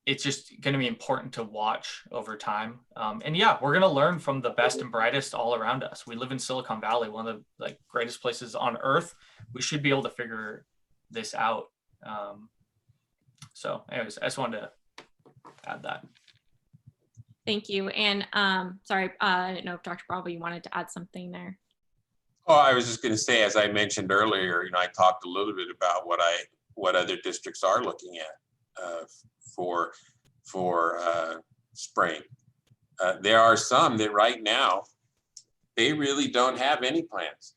it's just going to be important to watch over time. And yeah, we're going to learn from the best and brightest all around us. We live in Silicon Valley, one of the like greatest places on earth. We should be able to figure this out. So anyways, I just wanted to add that. Thank you. And sorry, I don't know if Dr. Bravo, you wanted to add something there. Oh, I was just going to say, as I mentioned earlier, I talked a little bit about what other districts are looking at for spring. There are some that right now, they really don't have any plans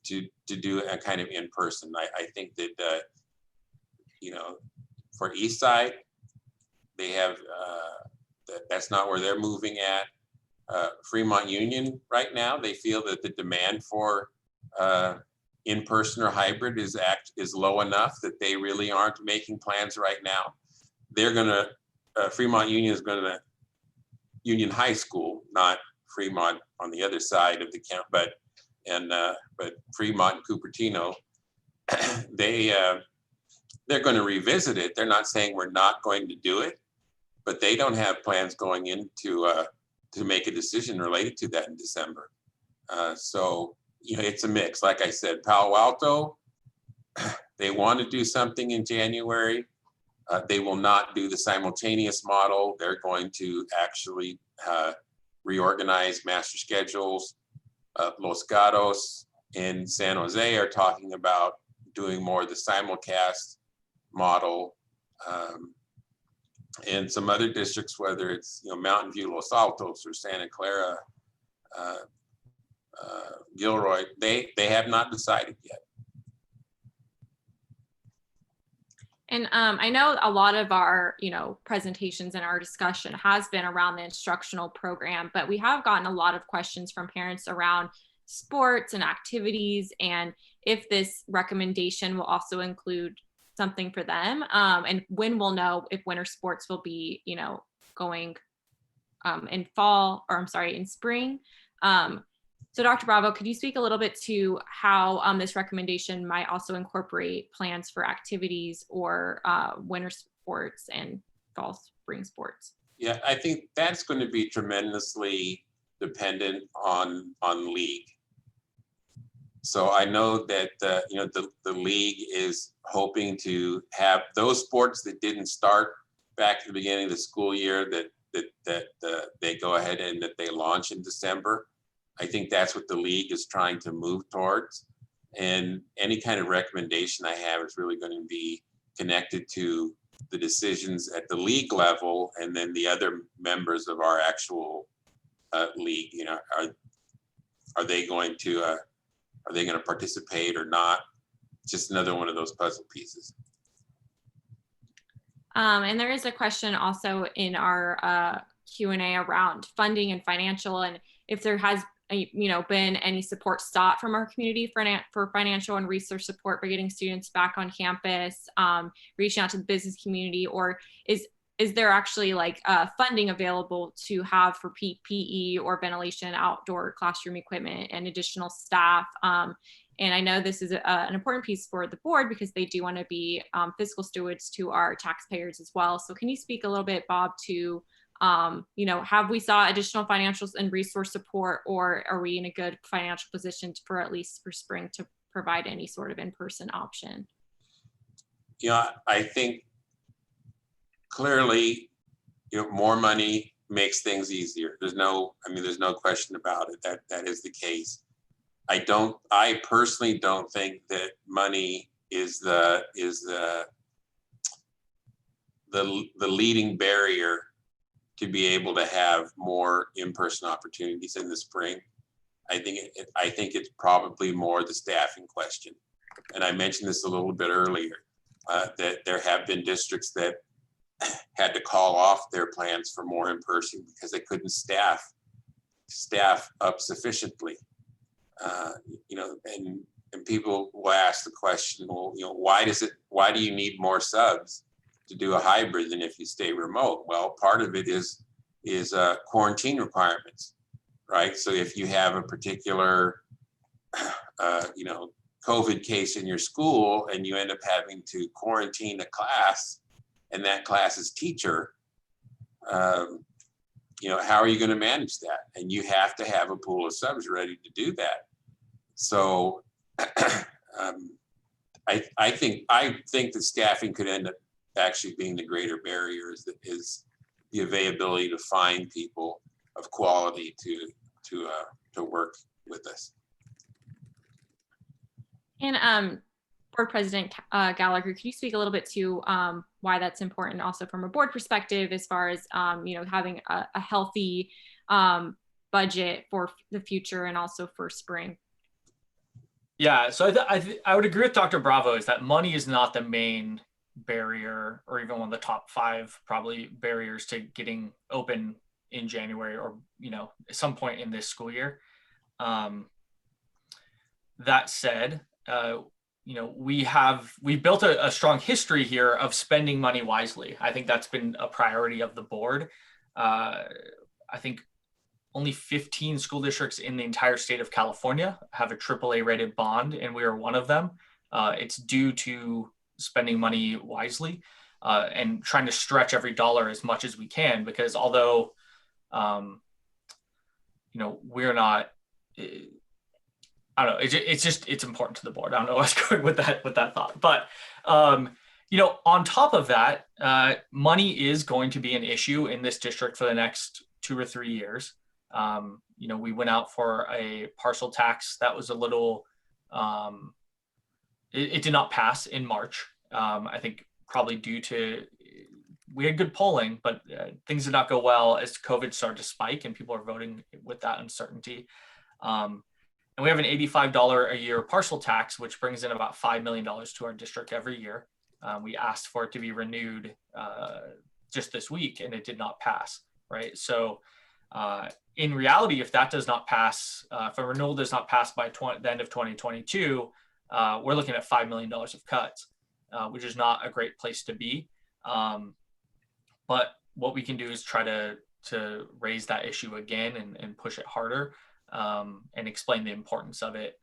to do a kind of in-person. I think that, for East Side, they have, that's not where they're moving at. Fremont Union right now, they feel that the demand for in-person or hybrid is low enough that they really aren't making plans right now. They're gonna, Fremont Union is gonna, Union High School, not Fremont on the other side of the camp, but Fremont and Cupertino, they're going to revisit it. They're not saying we're not going to do it, but they don't have plans going into to make a decision related to that in December. So it's a mix. Like I said, Palo Alto, they want to do something in January. They will not do the simultaneous model. They're going to actually reorganize master schedules. Los Gatos in San Jose are talking about doing more of the simulcast model. And some other districts, whether it's Mountain View, Los Altos, or Santa Clara, Gilroy, they have not decided yet. And I know a lot of our, presentations and our discussion has been around the instructional program, but we have gotten a lot of questions from parents around sports and activities, and if this recommendation will also include something for them, and when we'll know if winter sports will be, going in spring. So Dr. Bravo, could you speak a little bit to how this recommendation might also incorporate plans for activities or winter sports and fall, spring sports? Yeah, I think that's going to be tremendously dependent on league. So I know that the league is hoping to have those sports that didn't start back at the beginning of the school year that they go ahead and that they launch in December. I think that's what the league is trying to move towards. And any kind of recommendation I have is really going to be connected to the decisions at the league level, and then the other members of our actual league. Are they going to participate or not? Just another one of those puzzle pieces. And there is a question also in our Q&A around funding and financial, and if there has been any support sought from our community for financial and resource support for getting students back on campus, reaching out to the business community, or is there actually funding available to have for PPE or ventilation, outdoor classroom equipment, and additional staff? And I know this is an important piece for the board because they do want to be fiscal stewards to our taxpayers as well. So can you speak a little bit, Bob, to have we saw additional financials and resource support, or are we in a good financial position for at least for spring to provide any sort of in-person option? I think clearly, more money makes things easier. There's no question about it. That is the case. I personally don't think that money is the leading barrier to be able to have more in-person opportunities in the spring. I think it's probably more the staffing question. And I mentioned this a little bit earlier, that there have been districts that had to call off their plans for more in person because they couldn't staff up sufficiently. And people will ask the question, well, why do you need more subs to do a hybrid than if you stay remote? Well, part of it is quarantine requirements, right? So if you have a particular, COVID case in your school and you end up having to quarantine a class and that class's teacher, how are you going to manage that? And you have to have a pool of subs ready to do that. So I think that staffing could end up actually being the greater barrier is the availability to find people of quality to work with us. And Board President Gallagher, could you speak a little bit to why that's important also from a board perspective, as far as having a healthy budget for the future and also for spring? Yeah, so I would agree with Dr. Bravo is that money is not the main barrier, or even one of the top 5 probably barriers to getting open in January or at some point in this school year. That said, we built a strong history here of spending money wisely. I think that's been a priority of the board. I think only 15 school districts in the entire state of California have a AAA rated bond, and we are one of them. It's due to spending money wisely and trying to stretch every dollar as much as we can, because although, we're not, I don't know, it's important to the board. I don't know what's going with that thought, but on top of that, money is going to be an issue in this district for the next 2 or 3 years. We went out for a parcel tax that was a little, it did not pass in March. I think probably due to, we had good polling, but things did not go well as COVID started to spike and people are voting with that uncertainty. And we have an $85 a year parcel tax, which brings in about $5 million to our district every year. We asked for it to be renewed just this week, and it did not pass, right? So in reality, if that does not pass, if a renewal does not pass by the end of 2022, we're looking at $5 million of cuts, which is not a great place to be. But what we can do is try to raise that issue again and push it harder. And explain the importance of it.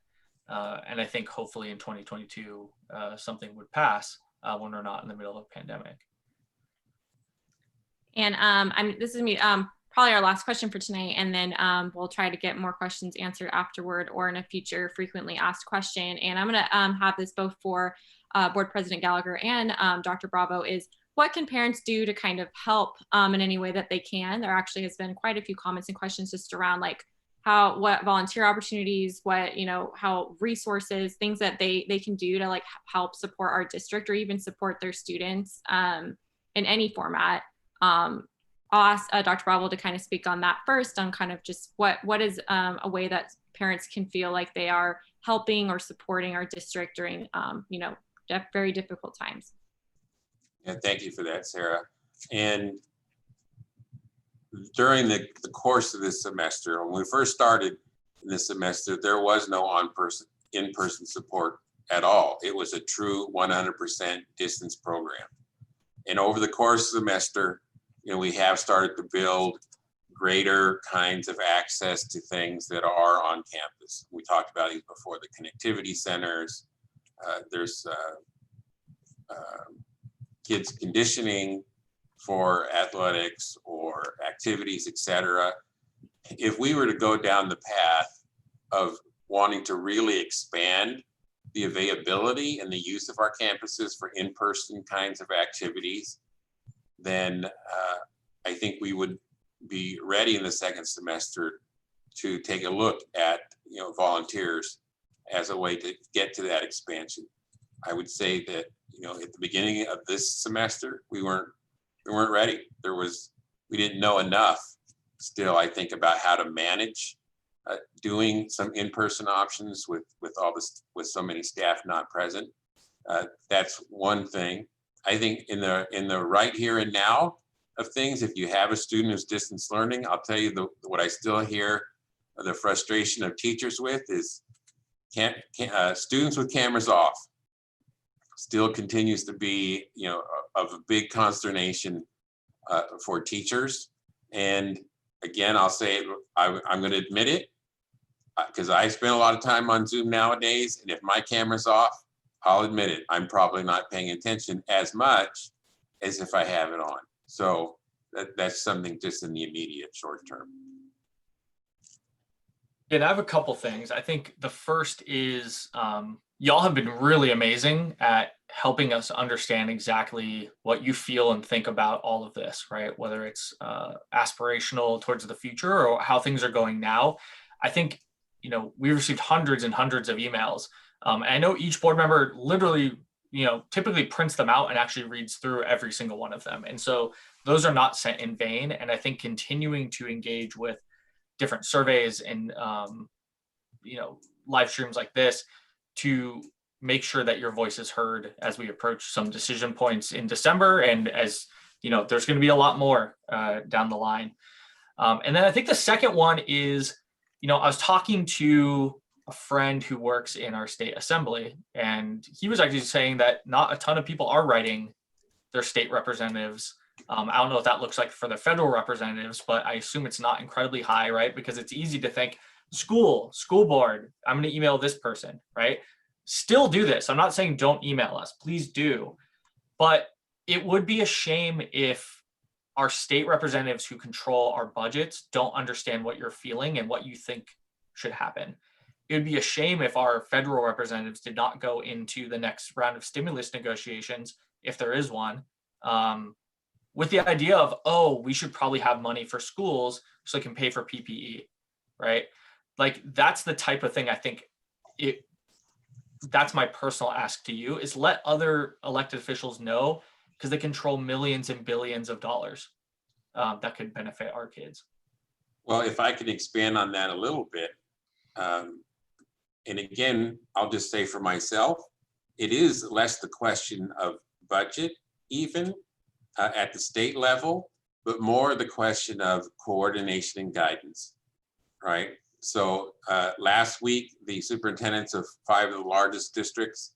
And I think hopefully in 2022, something would pass when we're not in the middle of a pandemic. And this is probably our last question for tonight. And then we'll try to get more questions answered afterward or in a future frequently asked question. And I'm going to have this both for Board President Gallagher and Dr. Bravo is, what can parents do to kind of help in any way that they can? There actually has been quite a few comments and questions just around like what volunteer opportunities, how resources, things that they can do to like help support our district or even support their students in any format. I'll ask Dr. Bravo to kind of speak on that first, on kind of just what is a way that parents can feel like they are helping or supporting our district during very difficult times. Yeah, thank you for that, Sarah. And during the course of this semester, when we first started in this semester, there was no in-person support at all. It was a true 100% distance program. And over the course of the semester, we have started to build greater kinds of access to things that are on campus. We talked about these before, the connectivity centers. There's kids conditioning for athletics or activities, etc. If we were to go down the path of wanting to really expand the availability and the use of our campuses for in-person kinds of activities, then I think we would be ready in the second semester to take a look at volunteers as a way to get to that expansion. I would say that at the beginning of this semester we weren't ready. We didn't know enough still, I think, about how to manage doing some in-person options with all this, with so many staff not present. That's one thing. I think in the right here and now of things, if you have a student who's distance learning, I'll tell you what I still hear the frustration of teachers with is students with cameras off still continues to be, of a big consternation for teachers. And again, I'll say it, I'm going to admit it, because I spend a lot of time on Zoom nowadays, and if my camera's off, I'll admit it, I'm probably not paying attention as much as if I have it on. So that's something just in the immediate short term. And I have a couple things. I think the first is y'all have been really amazing at helping us understand exactly what you feel and think about all of this, right? Whether it's aspirational towards the future or how things are going now. I think, we received hundreds and hundreds of emails. And I know each board member literally, typically prints them out and actually reads through every single one of them. And so those are not sent in vain. And I think continuing to engage with different surveys and, live streams like this to make sure that your voice is heard as we approach some decision points in December. And as there's going to be a lot more down the line. And then I think the second one is, I was talking to a friend who works in our state assembly, and he was actually saying that not a ton of people are writing their state representatives. I don't know what that looks like for the federal representatives, but I assume it's not incredibly high, right? Because it's easy to think school board, I'm going to email this person, right? Still do this. I'm not saying don't email us, please do. But it would be a shame if our state representatives who control our budgets don't understand what you're feeling and what you think should happen. It would be a shame if our federal representatives did not go into the next round of stimulus negotiations, if there is one, with the idea of, we should probably have money for schools so they can pay for PPE, right? Like, that's the type of thing I think that's my personal ask to you, is let other elected officials know, because they control millions and billions of dollars that could benefit our kids. Well, if I could expand on that a little bit, and again, I'll just say for myself, it is less the question of budget even at the state level, but more the question of coordination and guidance, right? So last week, the superintendents of 5 of the largest districts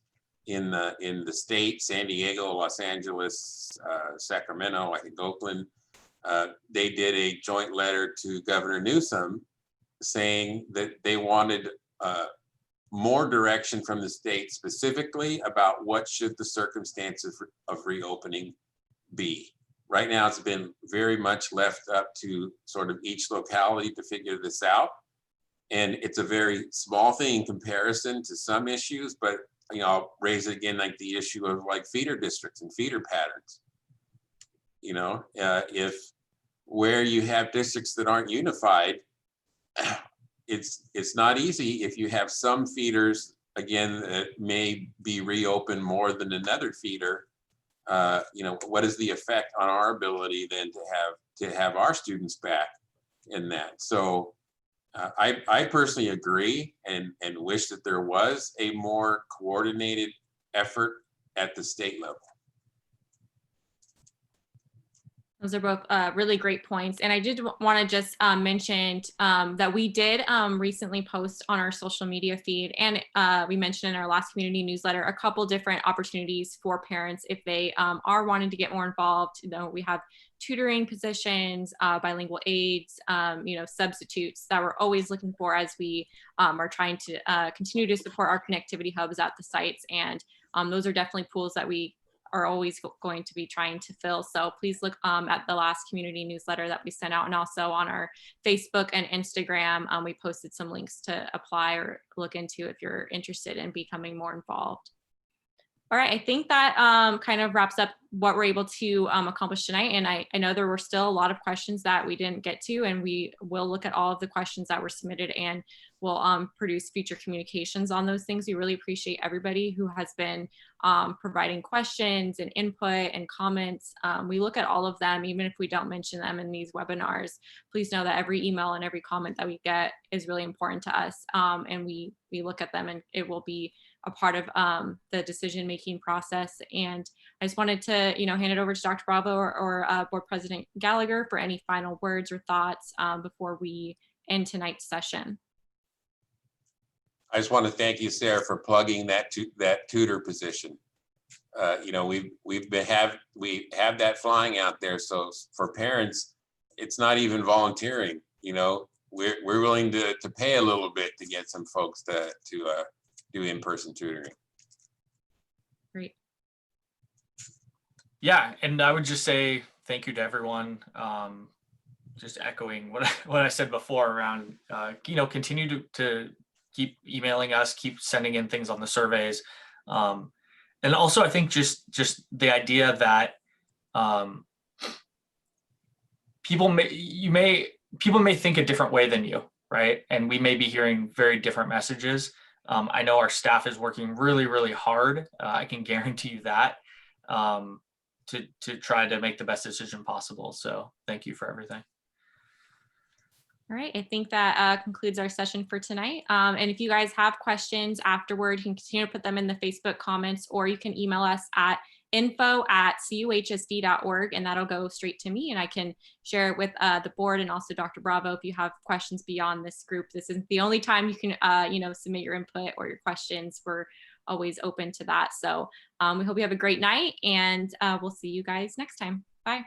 in the state, San Diego, Los Angeles, Sacramento, I think Oakland, they did a joint letter to Governor Newsom saying that they wanted more direction from the state, specifically about what should the circumstances of reopening be. Right now, it's been very much left up to sort of each locality to figure this out. And it's a very small thing in comparison to some issues, but I'll raise it again, like the issue of like feeder districts and feeder patterns. If where you have districts that aren't unified, it's not easy if you have some feeders, again, that may be reopened more than another feeder. What is the effect on our ability then to have our students back in that? So I personally agree and wish that there was a more coordinated effort at the state level. Those are both really great points. And I did want to just mention that we did recently post on our social media feed, and we mentioned in our last community newsletter a couple different opportunities for parents if they are wanting to get more involved. We have tutoring positions, bilingual aids, substitutes that we're always looking for as we are trying to continue to support our connectivity hubs at the sites. And those are definitely pools that we are always going to be trying to fill. So please look at the last community newsletter that we sent out, and also on our Facebook and Instagram. We posted some links to apply or look into if you're interested in becoming more involved. All right, I think that kind of wraps up what we're able to accomplish tonight. And I know there were still a lot of questions that we didn't get to, and we will look at all of the questions that were submitted and we'll produce future communications on those things. We really appreciate everybody who has been providing questions and input and comments. We look at all of them, even if we don't mention them in these webinars. Please know that every email and every comment that we get is really important to us. And we look at them, and it will be a part of the decision-making process. And I just wanted to, hand it over to Dr. Bravo or Board President Gallagher for any final words or thoughts before we end tonight's session. I just want to thank you, Sarah, for plugging that tutor position. We have that flying out there. So for parents, it's not even volunteering. We're willing to pay a little bit to get some folks to do in-person tutoring. Great. Yeah, and I would just say thank you to everyone. Just echoing what I said before around, continue to keep emailing us, keep sending in things on the surveys. And also I think just the idea that people may think a different way than you, right? And we may be hearing very different messages. I know our staff is working really, really hard. I can guarantee you that, to try to make the best decision possible. So thank you for everything. All right, I think that concludes our session for tonight. And if you guys have questions afterward, you can continue to put them in the Facebook comments, or you can email us at info@CUHSD.org, and that'll go straight to me, and I can share it with the board and also Dr. Bravo. If you have questions beyond this group, this isn't the only time you can, submit your input or your questions. We're always open to that. So we hope you have a great night, and we'll see you guys next time. Bye.